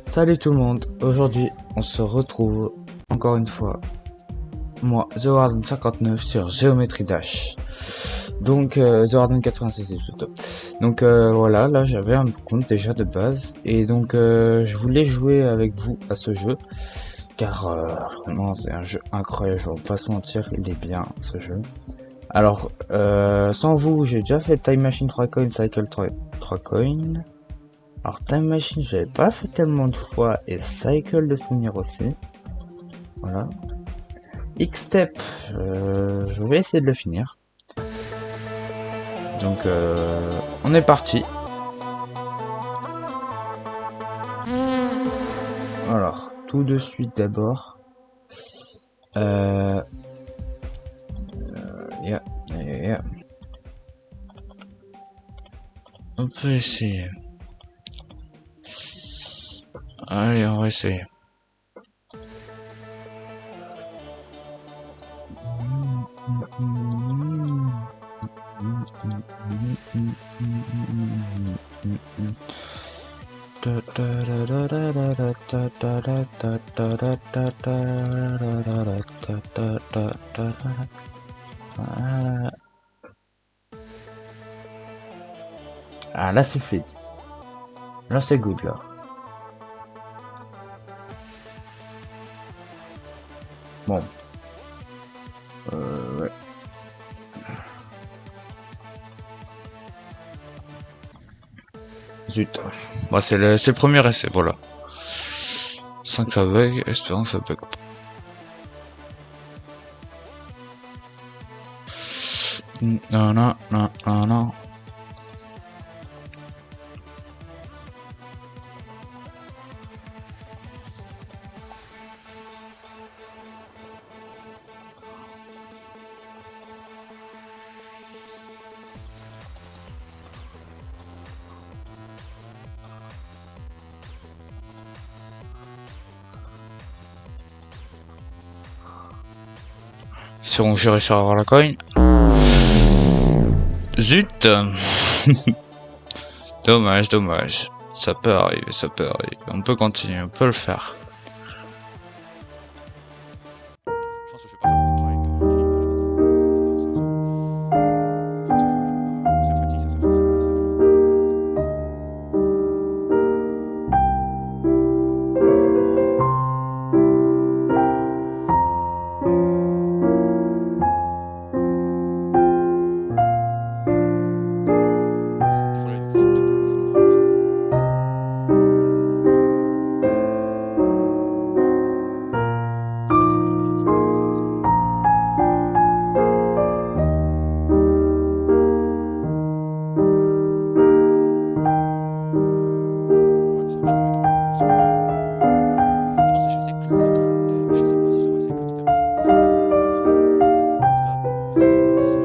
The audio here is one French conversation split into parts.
Salut tout le monde, aujourd'hui on se retrouve encore une fois, moi TheWarden59 sur Geometry Dash, donc TheWarden86 plutôt. Donc voilà, là j'avais un compte déjà de base, et donc je voulais jouer avec vous à ce jeu, car vraiment c'est un jeu incroyable, je vais pas se mentir, il est bien ce jeu. Alors sans vous, j'ai déjà fait Time Machine 3 coins, Cycle 3 coins. Alors Time Machine j'avais pas fait tellement de fois, et Cycle de souvenir aussi. Voilà. X-Step, je vais essayer de le finir. Donc on est parti. Alors tout de suite d'abord. Yeah. On peut essayer. Allez, on va essayer. Ah là c'est fluide. Là c'est good là. Bon. Ouais. Zut. Bah c'est le premier essai, voilà. 5 aveugles, espérance aveugle. Non. Si on réussi à avoir la coin. Zut. Dommage. Ça peut arriver. On peut continuer, on peut le faire. Je pense que je fais pas faire beaucoup de travail.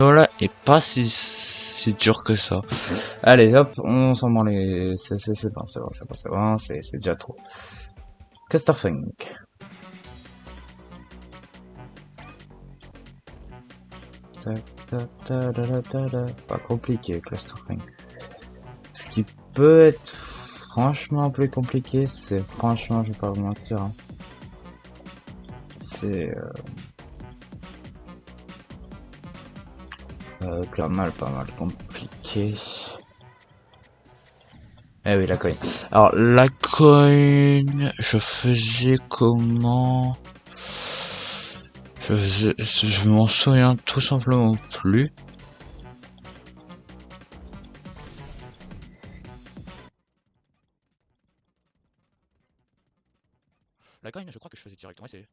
Voilà, et pas si dur que ça. Allez, hop, on s'en branle. C'est bon, c'est déjà trop. Clusterfuck. Pas compliqué, Clusterfuck. Ce qui peut être franchement plus compliqué, c'est franchement, je vais pas vous mentir. Hein. C'est pas mal compliqué. Eh oui, la coin. Alors, la coin, je faisais comment? Je m'en souviens tout simplement plus. La coin, je crois que je faisais directement essayer.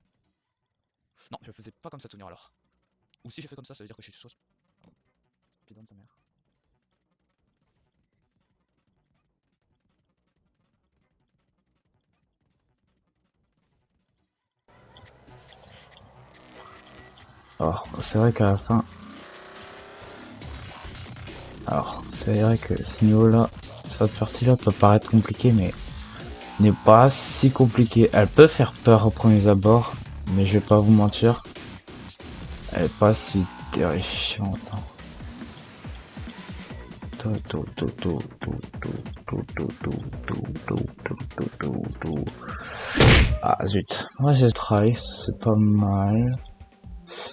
Non, je faisais pas comme ça de souvenir alors. Ou si j'ai fait comme ça veut dire que je suis sauce. Bidon de ta mère. Alors, c'est vrai qu'à la fin... Alors, c'est vrai que ce niveau-là, cette partie-là peut paraître compliquée, mais n'est pas si compliquée. Elle peut faire peur aux premiers abords, mais je vais pas vous mentir. Elle est pas si terrifiante. Hein. Ah zut, moi j'ai try, c'est pas mal.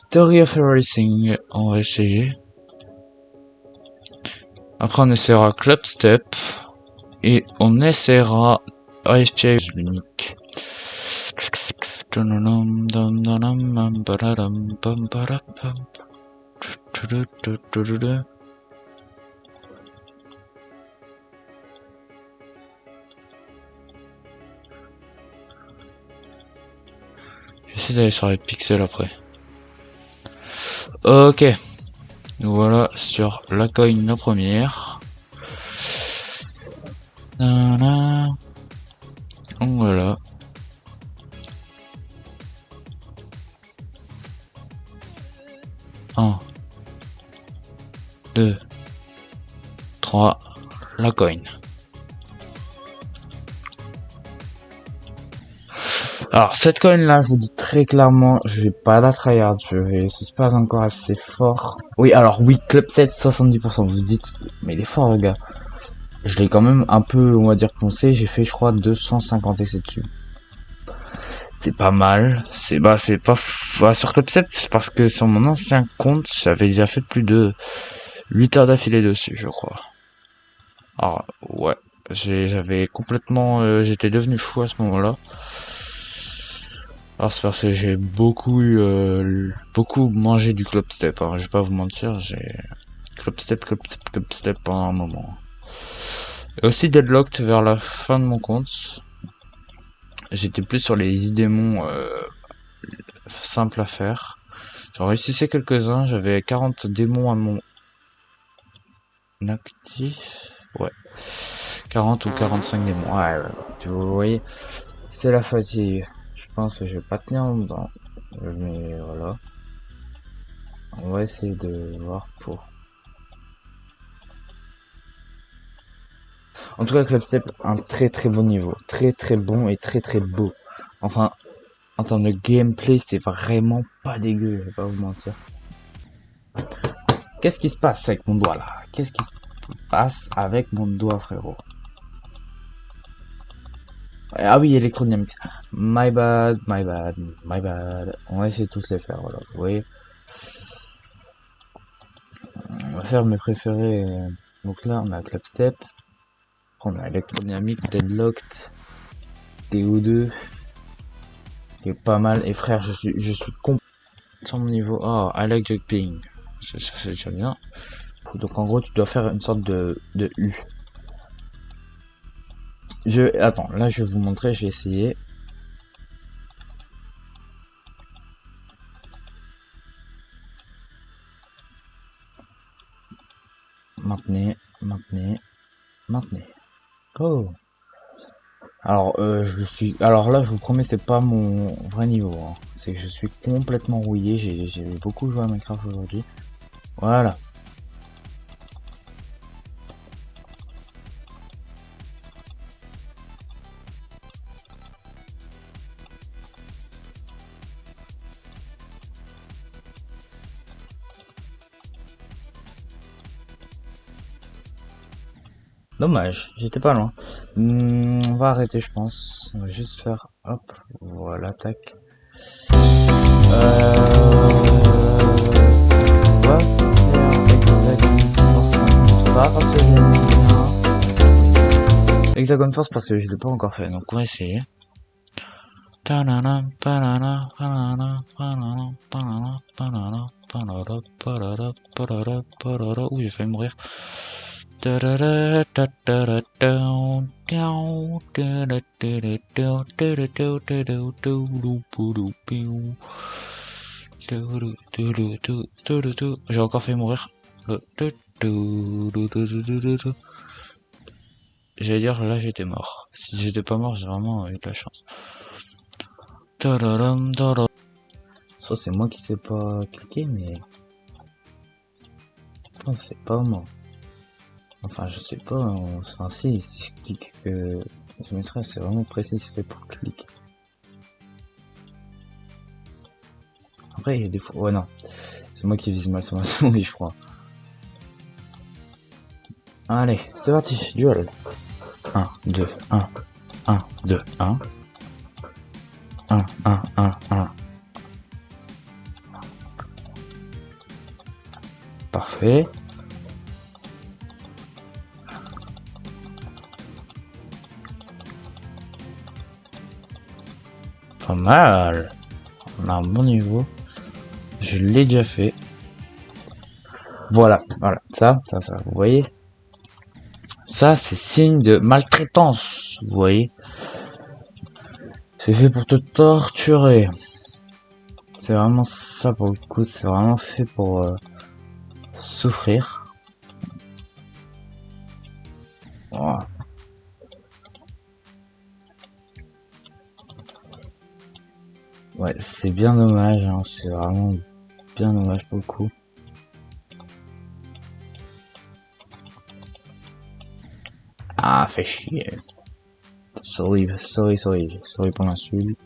Theory of Everything, on va essayer. Après on essaiera Club Step. Et on essaiera ISPA l'unique. J'essaie d'aller sur les pixels après. Ok. Voilà sur la coin la première. Voilà. Un, 2, 3, la coin. Alors cette coin là, je vous dis très clairement, je vais pas la tryhard, c'est pas encore assez fort. Oui, alors oui, Club 7, 70%, vous dites, mais il est fort le gars. Je l'ai quand même un peu, on va dire, poncé, j'ai fait je crois 250 essais dessus. C'est pas mal, c'est pas sur Club 7, c'est parce que sur mon ancien compte, j'avais déjà fait plus de 8 heures d'affilée dessus, je crois. Alors ouais, j'avais complètement, j'étais devenu fou à ce moment-là. Alors c'est parce que j'ai beaucoup beaucoup mangé du Club Step, hein. Je vais pas vous mentir, j'ai Club Step pendant un moment. Et aussi Deadlocked vers la fin de mon compte. J'étais plus sur les démons simples à faire. J'en réussissais quelques-uns, j'avais 40 démons à mon actif. Ouais. 40 ou 45 démons. Ouais, vous voyez, c'est la fatigue. Je pense que je vais pas tenir longtemps. Mais voilà. On va essayer de voir pour. En tout cas, Club Step, un très très bon niveau. Très très bon et très très beau. Enfin, en termes de gameplay, c'est vraiment pas dégueu, je vais pas vous mentir. Qu'est-ce qui se passe avec mon doigt là? Qu'est-ce qui se passe avec mon doigt, frérot? Ah oui, électrodynamite. My bad. On va essayer de tous les faire, voilà. Vous voyez? On va faire mes préférés. Donc là, on a Club Step. On a électrodynamique, Deadlocked, TO2. Qui est pas mal. Et frère, je suis complètement sur mon niveau. Oh, I like jumping. Ça c'est déjà bien. Donc en gros, tu dois faire une sorte de U. Attends, là je vais vous montrer, je vais essayer. Maintenez. Oh. Alors alors là je vous promets c'est pas mon vrai niveau, hein. C'est que je suis complètement rouillé, j'ai beaucoup joué à Minecraft aujourd'hui. Voilà. Dommage, j'étais pas loin. On va arrêter je pense. On va juste faire hop, voilà, tac. On va faire Hexagon Force parce que je l'ai pas encore fait, donc on va essayer. Ouh, j'ai failli mourir. J'ai encore fait mourir. J'allais dire là j'étais mort. Si j'étais pas mort, j'ai vraiment eu de la chance. Soit c'est moi qui sais pas cliquer, mais non, c'est pas moi. Enfin, je sais pas. Enfin, si je clique, je mettrai, c'est vraiment précis, c'est fait pour cliquer. Après, il y a des fois. Ouais, non. C'est moi qui vise mal sur ma souris, je crois. Allez, c'est parti, duel. 1, 2, 1, 1, 2, 1. 1, 1, 1, 1. Parfait. Pas mal. On a un bon niveau. Je l'ai déjà fait. Voilà, ça, vous voyez. Ça, c'est signe de maltraitance, vous voyez. C'est fait pour te torturer. C'est vraiment ça pour le coup, c'est vraiment fait pour souffrir. Oh. Ouais, c'est bien dommage, hein, c'est vraiment bien dommage pour le coup. Ah, fait chier. Sorry pour l'insulte.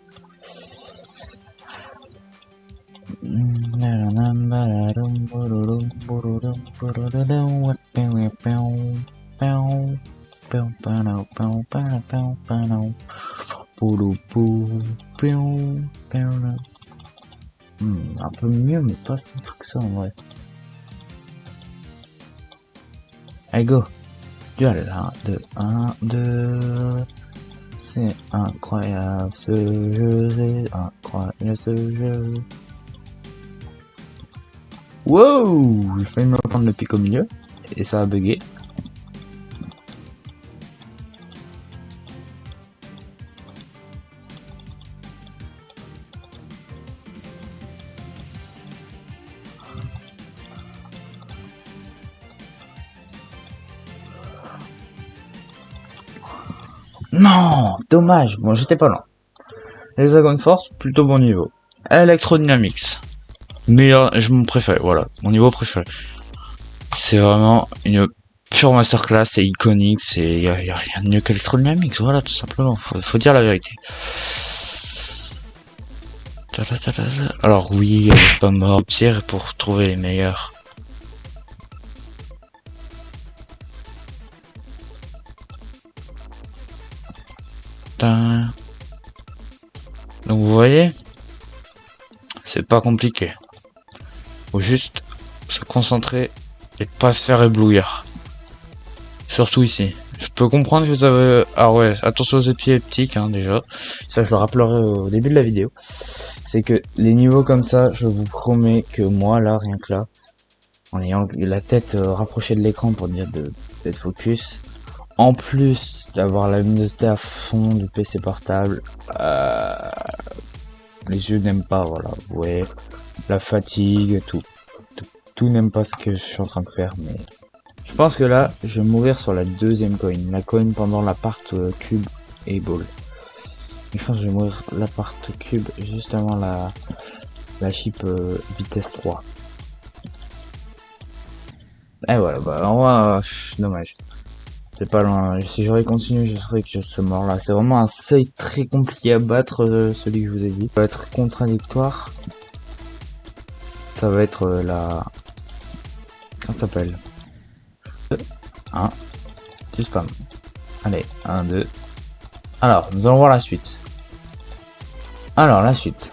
Un peu mieux, mais pas si peu que ça en vrai. Allez, go! Duel, 1, 2, 1, 2. C'est incroyable ce jeu, c'est incroyable ce jeu. Wow! J'ai failli me prendre le pic au milieu, et ça a bugué. Non, dommage. Bon, j'étais pas loin. Hexagon Force, plutôt bon niveau. Electrodynamics, meilleur, je mon préféré. Voilà, mon niveau préféré. C'est vraiment une pure masterclass, c'est iconique, c'est y a rien de mieux qu'Electrodynamics. Voilà, tout simplement. Faut dire la vérité. Alors oui, je suis pas mort pire pour trouver les meilleurs. Donc vous voyez, c'est pas compliqué. Faut juste se concentrer et pas se faire éblouir. Surtout ici. Je peux comprendre que vous avez... Ah ouais, attention aux épileptiques, hein, déjà. Ça, je le rappellerai au début de la vidéo. C'est que les niveaux comme ça, je vous promets que moi, là, rien que là, en ayant la tête rapprochée de l'écran pour dire d'être focus, en plus d'avoir la luminosité à fond du PC portable, les yeux n'aiment pas, voilà, vous voyez, la fatigue, tout n'aime pas ce que je suis en train de faire, mais je pense que là, je vais mourir sur la deuxième coin, la coin pendant la part cube et ball. Je pense que je vais mourir la part cube juste avant la chip vitesse 3. Et voilà, bah en vrai, dommage. C'est pas loin. Si j'aurais continué, je serais que je serais mort là. C'est vraiment un seuil très compliqué à battre, celui que je vous ai dit. Ça va être contradictoire. Ça va être la... Comment ça s'appelle 1. Tu spam. Allez, 1, 2. Alors, nous allons voir la suite. Alors, la suite.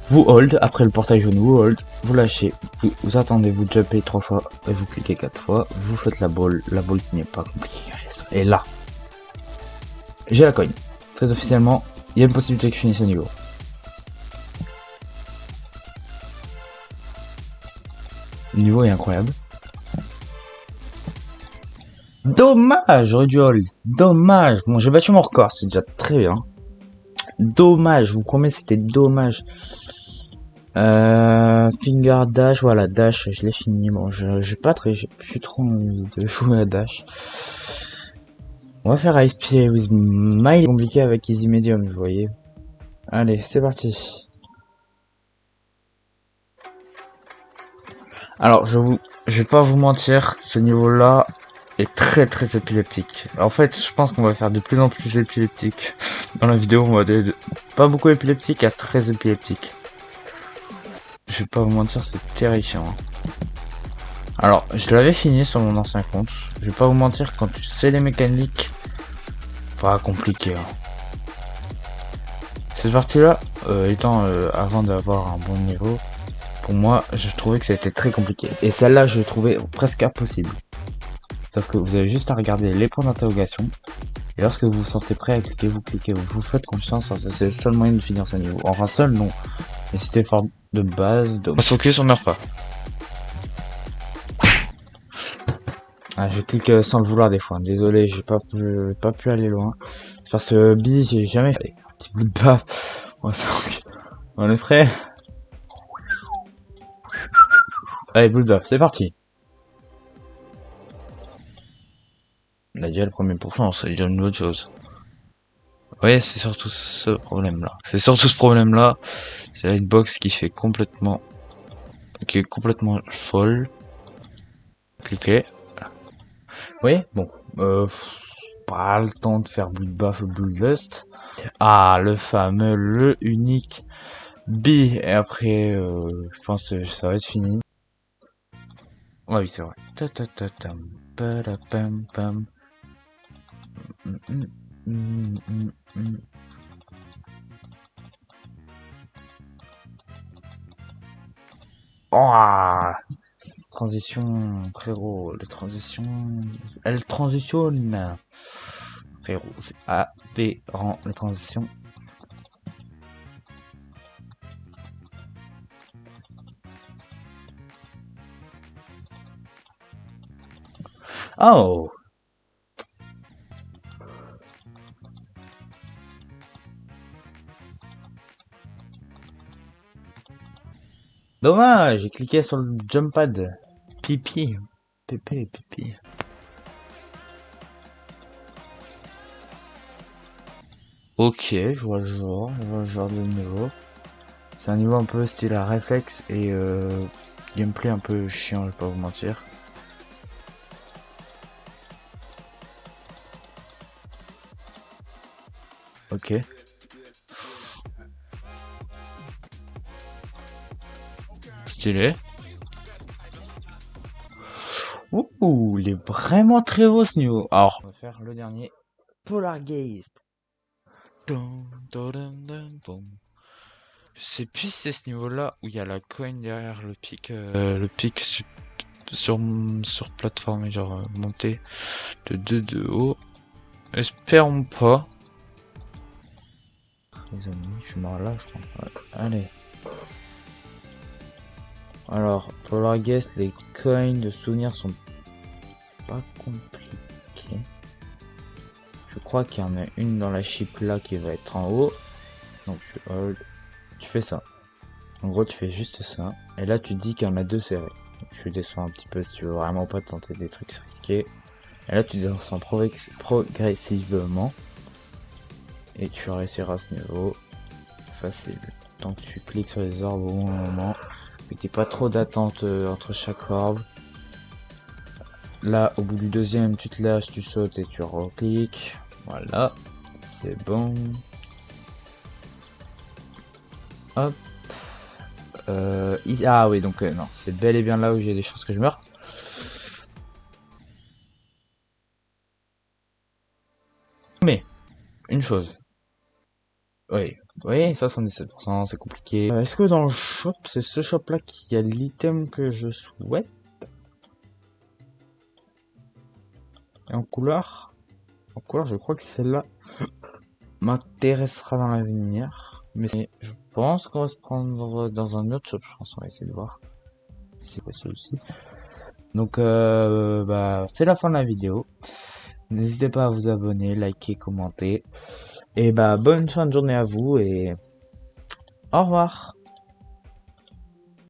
Vous hold, après le portail jaune, vous hold, vous lâchez, vous attendez, vous jumpez 3 fois, et vous cliquez 4 fois, vous faites la balle qui n'est pas compliquée. Et là, j'ai la coin. Très officiellement, il y a une possibilité que je finisse ce niveau. Le niveau est incroyable. Dommage, j'aurais dû hold. Dommage. Bon, j'ai battu mon record, c'est déjà très bien. Dommage, je vous promets, c'était dommage. Finger dash, voilà, dash, je l'ai fini. Bon, j'ai plus trop envie de jouer à dash. On va faire Ice Play with My compliqué avec Easy Medium, vous voyez. Allez, c'est parti. Alors, je vais pas vous mentir, ce niveau-là est très épileptique. En fait, je pense qu'on va faire de plus en plus épileptique. Dans la vidéo, on va de pas beaucoup épileptique à très épileptique. Je vais pas vous mentir, c'est terrifiant. Alors, je l'avais fini sur mon ancien compte. Je vais pas vous mentir, quand tu sais les mécaniques, pas compliqué. Hein. Cette partie-là, étant avant d'avoir un bon niveau, pour moi, je trouvais que c'était très compliqué. Et celle-là, je trouvais presque impossible. Sauf que vous avez juste à regarder les points d'interrogation. Et lorsque vous vous sentez prêt à cliquer, vous faites confiance. Hein, c'est le seul moyen de finir ce niveau. Enfin, seul, non. Mais si t'es fort de base, donc... Parce qu'au on meurt pas. Ah, je clique sans le vouloir des fois. Désolé, j'ai pas pu aller loin. Faire ce bi, j'ai jamais fait. Un petit bout de baf. On est prêt. Allez, boule de baf, c'est parti. On a déjà le premier pourcent, c'est déjà une autre chose. Ouais, c'est surtout ce problème-là. C'est surtout ce problème-là. C'est la hitbox qui est complètement folle. Cliquez. Oui, bon. Pas le temps de faire boule de baf, boule de veste. Ah, le fameux, le unique B. Et après, je pense que ça va être fini. Ouais, oui, c'est vrai. Oh, transition, frérot, elle transitionne. Frérot, c'est aberrant, la transition. Oh! Dommage, j'ai cliqué sur le jump pad. Pipi. Pipi. Ok, je vois le genre de niveau. C'est un niveau un peu style à réflexe et gameplay un peu chiant, je vais pas vous mentir. Ok. Stylé. Ouh, il est vraiment très haut ce niveau. Alors, on va faire le dernier. Polargeist. Je sais plus si c'est ce niveau-là où il y a la coin derrière le pic sur plateforme et genre monté de 2 de haut. Espérons pas. Les amis, je suis mort là, je crois. Ouais. Allez. Alors, pour leur guess, les coins de souvenirs sont pas compliqués. Je crois qu'il y en a une dans la chip là qui va être en haut. Donc tu fais ça. En gros, tu fais juste ça. Et là, tu dis qu'il y en a deux serrés. Donc, tu descends un petit peu si tu veux vraiment pas tenter des trucs risqués. Et là, tu descends progressivement. Et tu réussiras ce niveau. Facile. Donc tu cliques sur les orbes au bon moment. Que t'aies pas trop d'attente entre chaque orbe. Là, au bout du deuxième, tu te lâches, tu sautes et tu recliques. Voilà. C'est bon. Hop. Ah oui, donc non, c'est bel et bien là où j'ai des chances que je meure. Mais, une chose. Oui, 77%, c'est compliqué. Est-ce que dans le shop, c'est ce shop là qui a l'item que je souhaite? Et en couleur, je crois que celle-là m'intéressera dans l'avenir. Mais je pense qu'on va se prendre dans un autre shop, je pense. On va essayer de voir si c'est possible aussi. Donc, bah, c'est la fin de la vidéo. N'hésitez pas à vous abonner, liker, commenter. Et bah, bonne fin de journée à vous et au revoir.